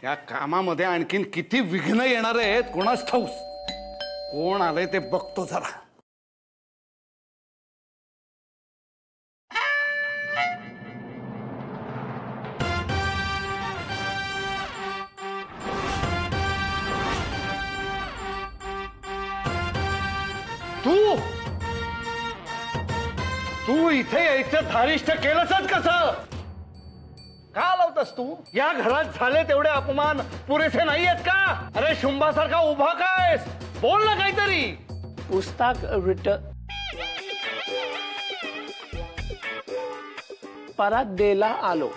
या कामामध्ये आणखीन किती विघ्न येणार आहेत कोणास ठाऊस. कोण आलंय ते बघतो जरा. तू तू इथे यायचं धारिष्ट केलंसच कसं? का लावतस तू? या घरात झाले तेवढे अपमान पुरेसे नाहीयेत का? अरे शुंभासारखा उभा कायस? बोल ना काहीतरी. पुस्तक परत द्यायला आलो.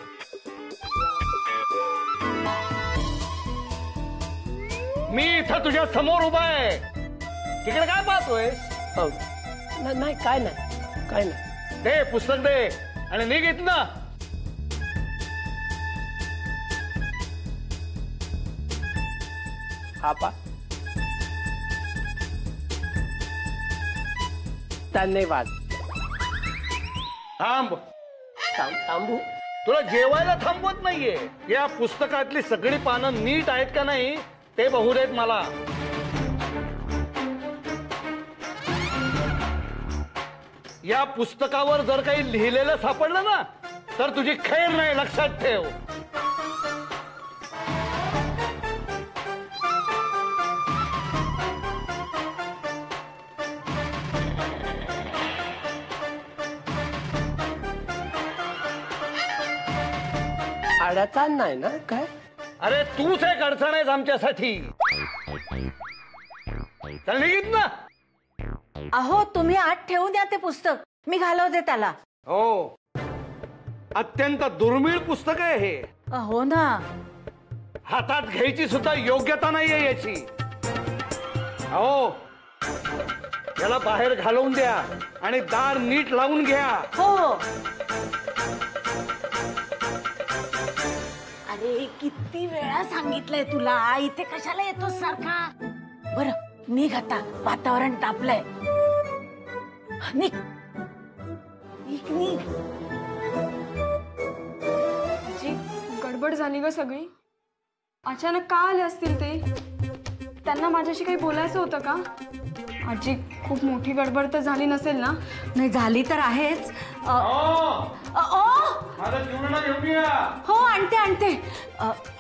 मी इथं तुझ्या समोर उभा आहे. तिकडे काय पाहतोय? नाही काय नाही. दे पुस्तक दे आणि निघ इथनं. आपा धन्यवाद. थांबू. तुला जेवायला थांबवत नाहीये. या पुस्तकातली सगळी पानं नीट आहेत का नाही ते बघू देत मला. या पुस्तकावर जर काही लिहिलेलं सापडलं ना तर तुझी खैर नाही, लक्षात ठेव. अडचण नाही ना काय? अरे तूच एक अडचण आहेस आमच्यासाठी. चल निघित ना. अहो तुम्ही आत ठेवून द्या ते पुस्तक, मी घालवते त्याला. हो, अत्यंत दुर्मिळ पुस्तक आहे हे. हो ना. हातात घ्यायची सुद्धा योग्यता नाहीये याची. हो, याला बाहेर घालवून द्या आणि दार नीट लावून घ्या. हो. अरे किती वेळा सांगितलंय तुला, इथे कशाला येतो सारखा? बरं निघ आता, वातावरण तापलंय. निघ. गडबड झाली ग सगळी. अचानक का आले असतील ते? त्यांना माझ्याशी काही बोलायचं होतं का? आजी खूप मोठी गडबड तर झाली नसेल ना? नाही झाली तर आहेच. हो आणते.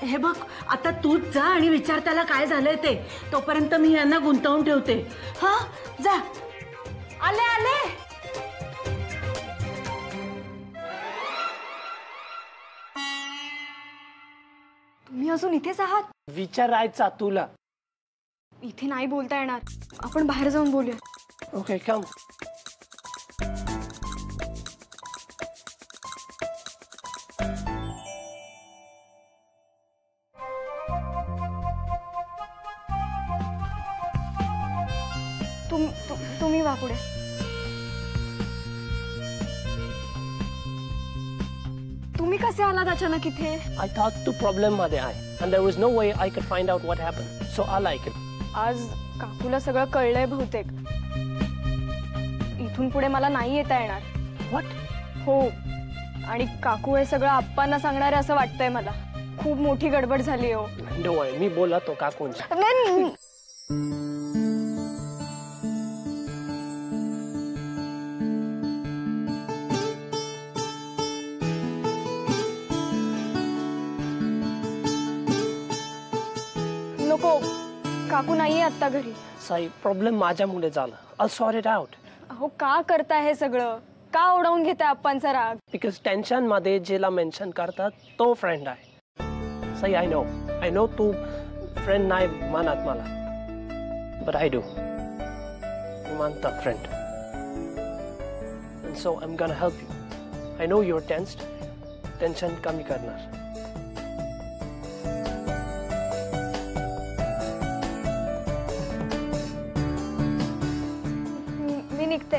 हे बघ आता तूच जा आणि विचार त्याला काय झालंय ते. तोपर्यंत मी यांना गुंतवून ठेवते. हा जा. आले. तुम्ही अजून इथेच आहात? विचारायचा तुला. इथे नाही बोलता येणार, आपण बाहेर जाऊन बोलूया. ओके कम. तुम्ही वा पुढे. तुम्ही कसे आलात अचानक इथे? I thought तू प्रॉब्लेम मध्ये आहे and there was no way I could find out what happened. So I like it. आज काकूला सगळं कळलंय बहुतेक. इथून पुढे मला नाही येता येणार. What? हो, आणि काकू हे सगळं आप्पांना सांगणार आहे असं वाटतंय मला. खूप मोठी गडबड झाली हो. Don't worry, मी बोलतो काकूंशी. नको, काकू नाहीये आता घरी. साई प्रॉब्लेम माझ्यामुळे झाला. I'll sort it out. अहो का करताय हे सगळं? का ओढवून घेताय आप्पांचा राग? Because टेन्शन मध्ये जिला मेन्शन करतात तो फ्रेंड आहे. साई I know तू फ्रेंड नाही मानत मला, but I do. मी मानता friend. And so I'm gonna help you. I know you're tensed. Tension कमी करणार. मी निघते.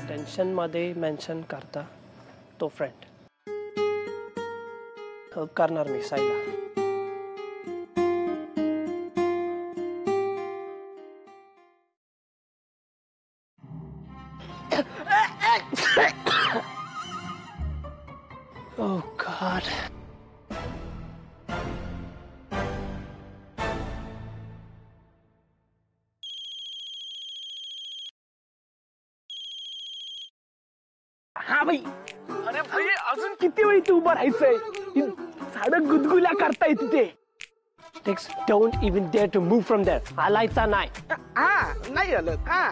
टेन्शन मध्ये मेन्शन करता तो फ्रेंड. हेल्प करणार मी साईला. God. हा भाई. अरे भाई अजून किती वेळ इथे उभं राहायचंय? झाडं गुदगुल्या करताय तिथे. Dix, don't even dare to move from there. हालायचा नाही. हा नाही आलं. हा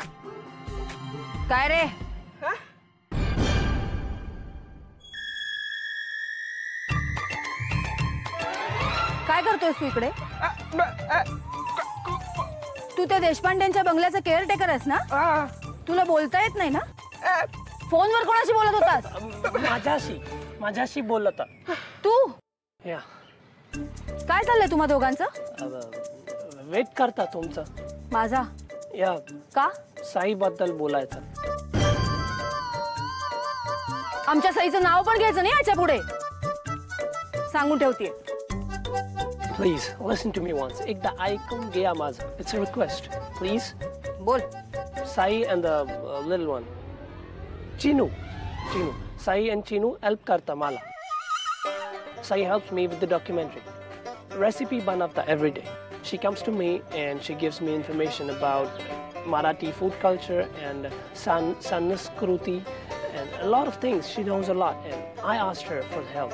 काय रे? काय करतोयस तू इकडे? तू त्या देशपांड्यांच्या बंगल्याचा केअरटेकर आहेस ना? तुला बोलता येत नाही ना? फोनवर कोणाशी बोलत होतास? माझ्याशी बोलत. तू या काय चाललंय तुम्हा दोघांचं? वेट करता तुमचं. माझा या का? साई बद्दल बोलायचं. आमच्या साईचं नाव पण घ्यायचं नाही याच्या पुढे. सांगून ठेवतीये. Please listen to me once. एकदा ऐकून घ्या माझं. It's a request. Please. बोल. Sai and the little one. Chinu. Sai and Chinu help करता मला. Sai helps me with the documentary. Recipe बनवता every day. She comes to me and she gives me information about Marathi food culture and Sanskruti and a lot of things. She knows a lot and I asked her for help.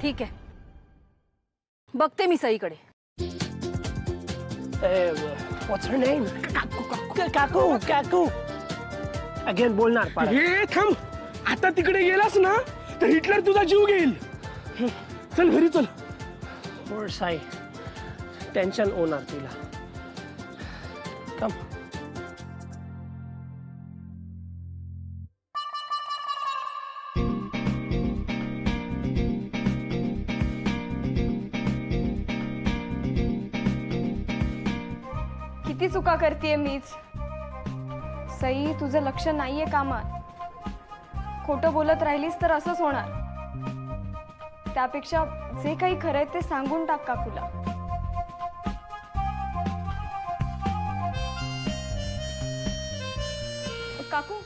ठीक आहे. बघते मी सईकडे. What's her name? Kaku. Again बोलणार पाडा. हे थांब. आता तिकडे गेलास ना तर हिटलर तुझा जीव घेईल. चल घरी चल. Poor Sai. टेन्शन होणार तिला. Come. किती चुका करतेय मीच. सई तुझं लक्ष नाहीये कामात. खोटं बोलत राहिलीस तर असंच होणार. त्यापेक्षा जे काही खरंय ते सांगून टाक काकूला. काकू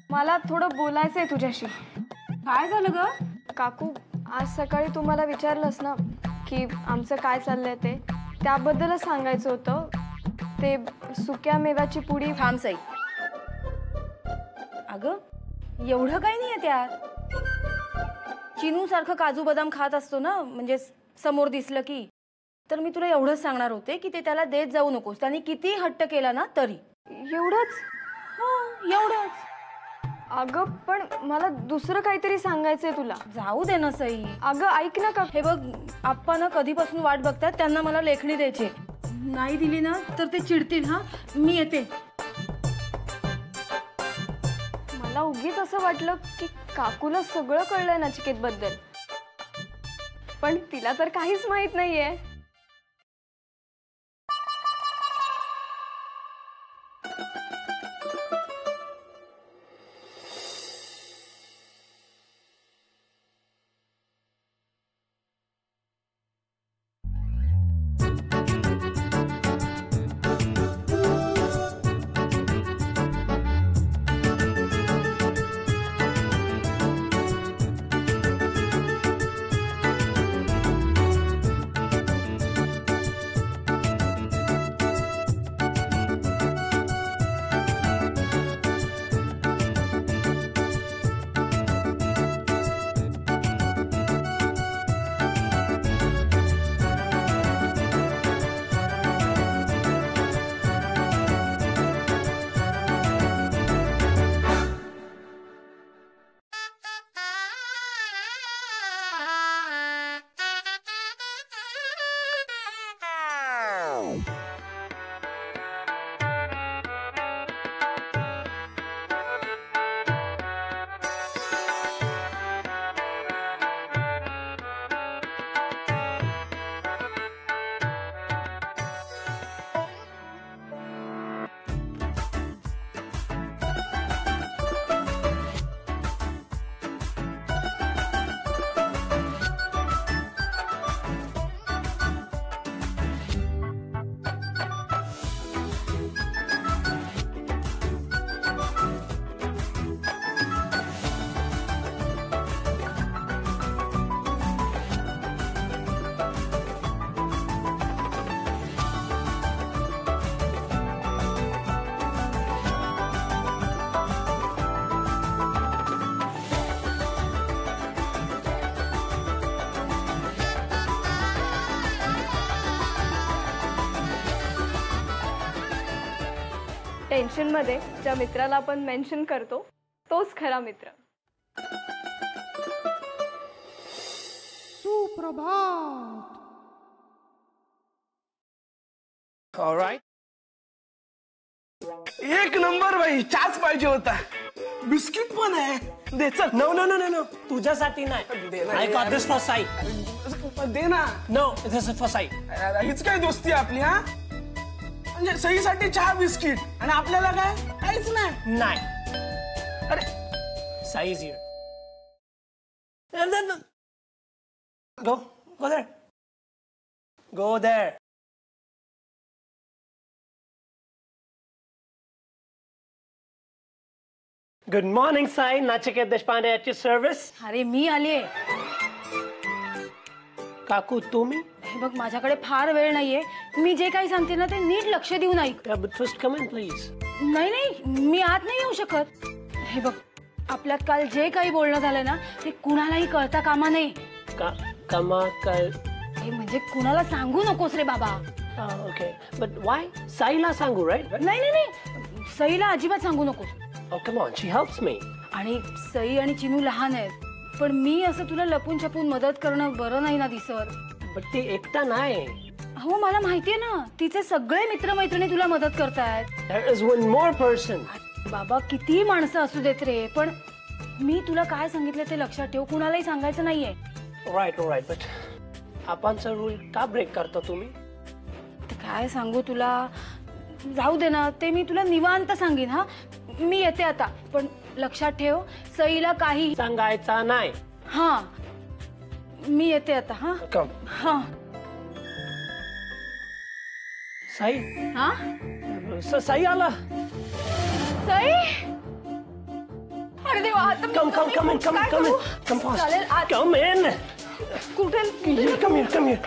मला थोडं बोलायचंय तुझ्याशी. काय झालं ग? काकू आज सकाळी तू मला विचारलंस ना की आमचं काय चाललंय ते, त्याबद्दलच सांगायचं होतं. ते सुक्या मेव्याची पुडी. थांब सई. अगं एवढं काही नाहीये त्यात. चिनू सारखं काजू बदाम खात असतो ना, म्हणजे समोर दिसलं की. तर मी तुला एवढंच सांगणार होते की ते त्याला देत जाऊ नकोस. त्याने किती हट्ट केला ना तरी. एवढंच? हो एवढंच. अगं पण मला दुसरं काहीतरी सांगायचंय तुला. जाऊ दे ना सई. अगं ऐक ना का. हे बघ आप्पा ना कधीपासून वाट बघतात. त्यांना मला लेखणी द्यायची. नाही दिली ना तर ते चिडतील. हा मी येते. मला उगीच असं वाटलं की काकूला सगळं कळलंय नचिकेत बद्दल, पण तिला तर काहीच माहित नाहीये. टेन्शनमध्ये ज्या मित्राला आपण मेन्शन करतो तोच खरा मित्र. ऑलराइट. एक नंबर भाई, चहाच पाहिजे होता. बिस्किट पण आहे. दे चल. No no no no no, तुझ्यासाठी नाही. I got this for Sai. दे ना. No, this is for Sai. हीच काय दोस्ती आपली हा? म्हणजे सईसाठी चहा बिस्किट आणि आपल्याला काय काहीच नाही. नाही. अरे Sai is here. And then go there. Go there. Good morning, Sai. Nachiket Deshpande at your service. अरे मी आले. काकू तुम्ही? हे बघ माझ्याकडे फार वेळ नाहीये. मी जे काही सांगते ना ते नीट लक्ष देऊन ऐक. Yeah, but first come in, please. नाही मी आत नाही येऊ शकत. हे बघ आपल्यात काल जे काही बोलणं झालं ना ते कुणालाही कळता कामा नये. Kama kal. हे म्हणजे कुणाला सांगू नकोस रे बाबा. Okay, but why? Saila sangu, right? नाही नाही नाही सईला अजिबात सांगू नकोस. Oh, come on, she helps me. आणि सई आणि चिनू लहान आहेत पण मी असं तुला लपून छपून मदत करणं बरं नाही ना दिसर. But ते एकटा नाही. हो मला माहितीये ना तिचे सगळे मित्रमैत्रिणी तुला मदत करतायत. There is one more person. बाबा किती माणसं असू देत रे पण मी तुला काय सांगितलं ते लक्षात ठेव. कुणालाही सांगायचं नाहीये. All right, but आपणचा रूल का ब्रेक करता तुम्ही? काय सांगू तुला. जाऊ दे ना ते मी तुला निवांत सांगेन. हा मी येते आता पण लक्षात ठेव सईला काही सांगायचा नाही. हा मी येते आता. हा Come. हा साई. हा साई आला. सई अरे देवा आता मी- Come in. काय करू? Come fast. चालेल, आत- Come in. कुठे Come here.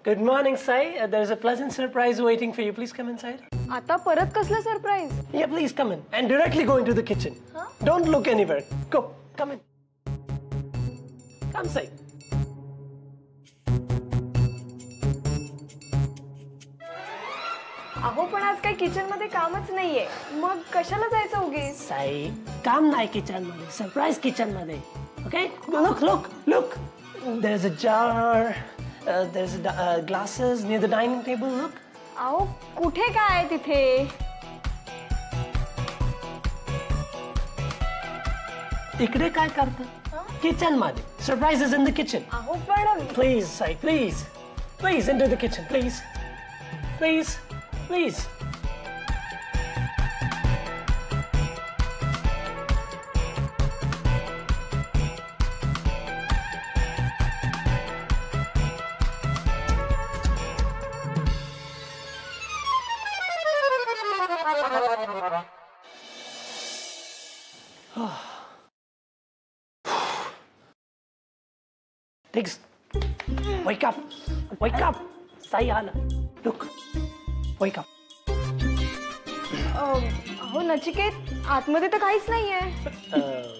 Good morning, Sai. There's a pleasant surprise waiting for you. Please come inside. आता परत कसलं surprise? Yeah, please come in. And directly go into the kitchen. Don't look anywhere. Go. Come in. Come, Sai. अहो पण आज काही kitchen मध्ये कामच नाहीये मग कशाला जायचं उगीच? Sai, काम नाही किचन मध्ये. Surprise kitchen मध्ये. Okay? Look. There's a jar. There's glasses near the dining table. Look. अहो कुठे काय आहे तिथे? इकडे काय करता? किचन मध्ये. Surprise is in the kitchen. अहो पण Please, Sai, please. Please, into the kitchen, please. Please. Tiggs, wake up. Sai आला. Look, wake up. अहो नचिकेत आतमध्ये तर काहीच नाहीये.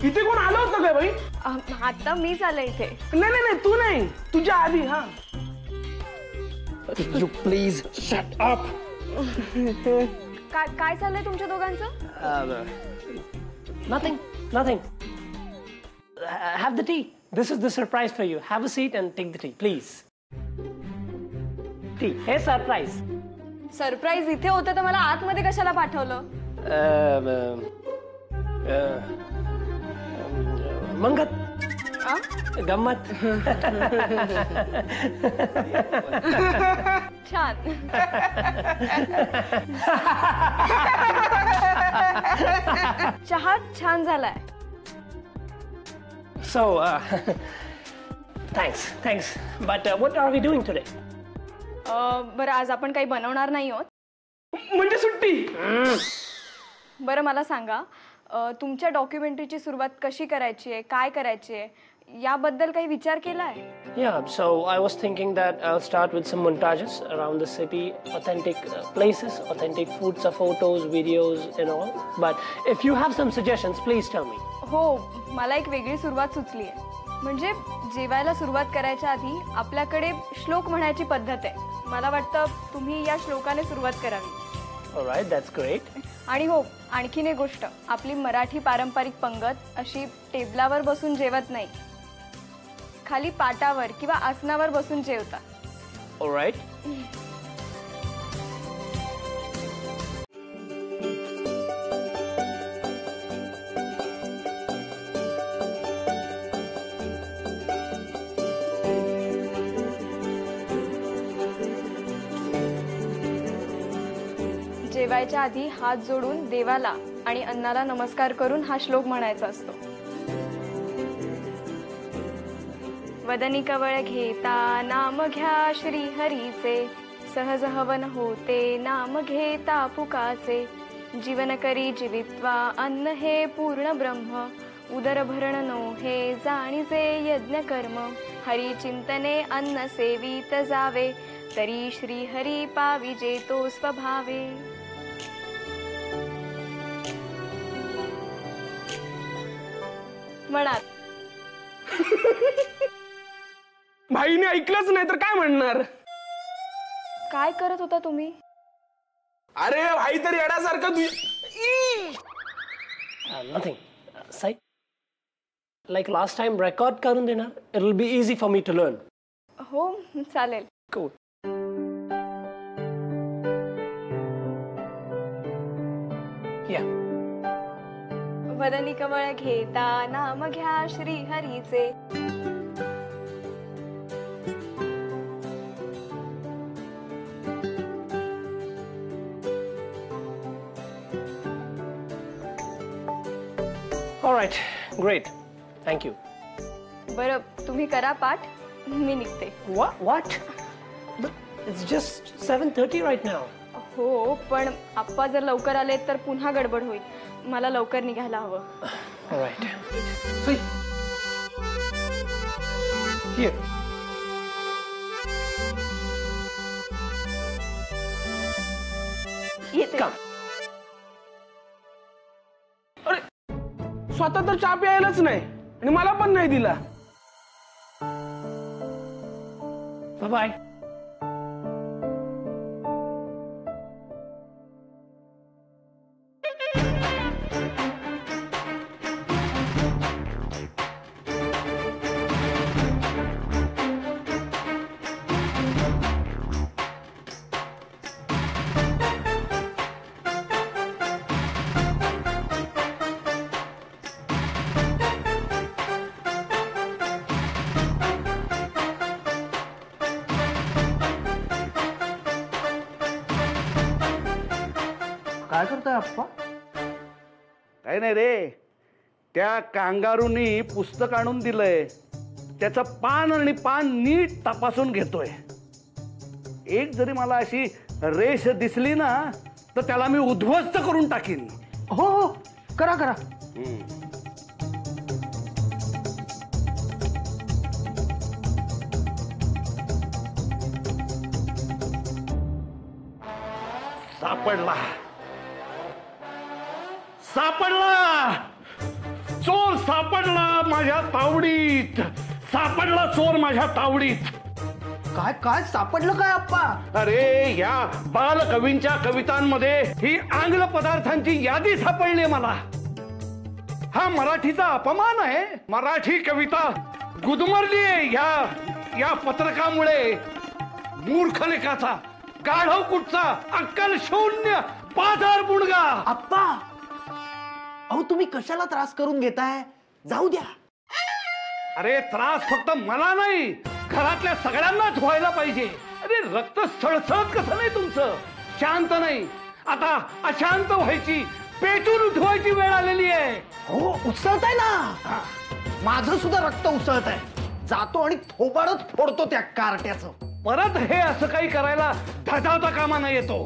इथे कोण आलं होतं काय बाई? आता मीच आले इथे. नाही तू नाही तुझ्या आधी. हा You please shut up. काय चाललंय तुमच्या दोघांचं? Nothing. Have the tea. This is the surprise for you. Have a seat and take the tea, please. Tea. Hey, surprise. Surprise इथे होतं तर मला आतमध्ये कशाला पाठवलं? मंगत. गम्मत. छान. चहा छान झालाय. So, thanks. But what are we doing today? बरं आज आपण काही बनवणार नाही आहोत. म्हणजे सुट्टी. बरं मला सांगा तुमच्या डॉक्युमेंटरीची सुरुवात कशी करायची आहे काय करायची आहे याबद्दल काही विचार केलाय? Yeah, so I was thinking that I'll start with some montages around the city, authentic places, authentic foods, photos, videos and all. But if you have some suggestions, please tell me. हो, मला एक वेगळी सुरुवात सुचली आहे. म्हणजे जेवायला सुरुवात करायच्या आधी आपल्याकडे श्लोक म्हणायची पद्धत आहे. मला वाटतं तुम्ही या श्लोकाने सुरुवात करावी. Alright, that's great. आणि हो, आणखीन एक गोष्ट, आपली मराठी पारंपरिक पंगत अशी टेबलावर बसून जेवत नाही, खाली पाटावर किंवा आसनावर बसून जेवतात. Alright. जेवायच्या आधी हात जोडून देवाला आणि अन्नाला नमस्कार करून हा श्लोक म्हणायचा असतो. वदनी कवळ घेता नाम घ्या श्री हरीचे, सहज हवन होते नाम घेता पुकाचे, जीवन करी जीवित्वा अन्न हे पूर्ण ब्रह्म, उदर भरण नो हे जाणीजे यज्ञ कर्म, हरी चिंतने अन्न सेवित जावे, तरी श्री हरी पाविजे तो स्वभावे. म्हणाल भाईने ऐकलंच नाही तर काय म्हणणार? काय करत होता तुम्ही? अरे भाई तर येण्यासारखं तू. Nothing. Sai, like last time, record करून देणार. It'll be easy for me to learn. हो, चालेल. Cool. Yeah. वदनी कवळ घेता नाम घ्या Shri हरीचे. All right. Great. Thank you. बरं, तुम्ही करा पाठ, मी निघते. What? But it's just 7:30 right now. हो, पण आप्पा जर लवकर आले तर पुन्हा गडबड होईल. मला लवकर निघायला हवं. All right. See. Here. येते. Come. अरे स्वतः तर चहा प्यायलाच नाही आणि मला पण नाही दिला. Bye-bye. काय करताय आप्पा? काही नाही रे, त्या कांगारूनी पुस्तक आणून दिलंय, त्याचं पान आणि पान नीट तपासून घेतोय. एक जरी मला अशी रेष दिसली ना तर त्याला मी उद्ध्वस्त करून टाकीन. हो हो, करा करा. सापडला, सापडला चोर, सापडला माझ्या तावडीत, सापडला चोर माझ्या तावडीत. काय काय सापडलं काय आप्पा? अरे या बालकवींच्या कवितांमध्ये ही आंग्ल पदार्थांची यादी सापडली मला. हा मराठीचा अपमान आहे. मराठी कविता गुदमरली आहे या पत्रकामुळे. मूर्ख लेखाचा, गाढव कुठचा, अक्कल शून्य, पाझर बुणगा. आप्पा, अहो तुम्ही कशाला त्रास करून घेताय? जाऊ द्या. अरे त्रास फक्त मला नाही, घरातल्या सगळ्यांनाच व्हायला पाहिजे. अरे रक्त सळसळत कसं नाही तुमचं? शांत नाही, आता अशांत व्हायची, पेटून उठवायची वेळ आलेली आहे. हो, उसळत आहे ना. माझं सुद्धा रक्त उसळत आहे. जातो आणि थोबाडच फोडतो त्या कारट्याचं. परत हे असं काही करायला धजावता कामा नाही येतो.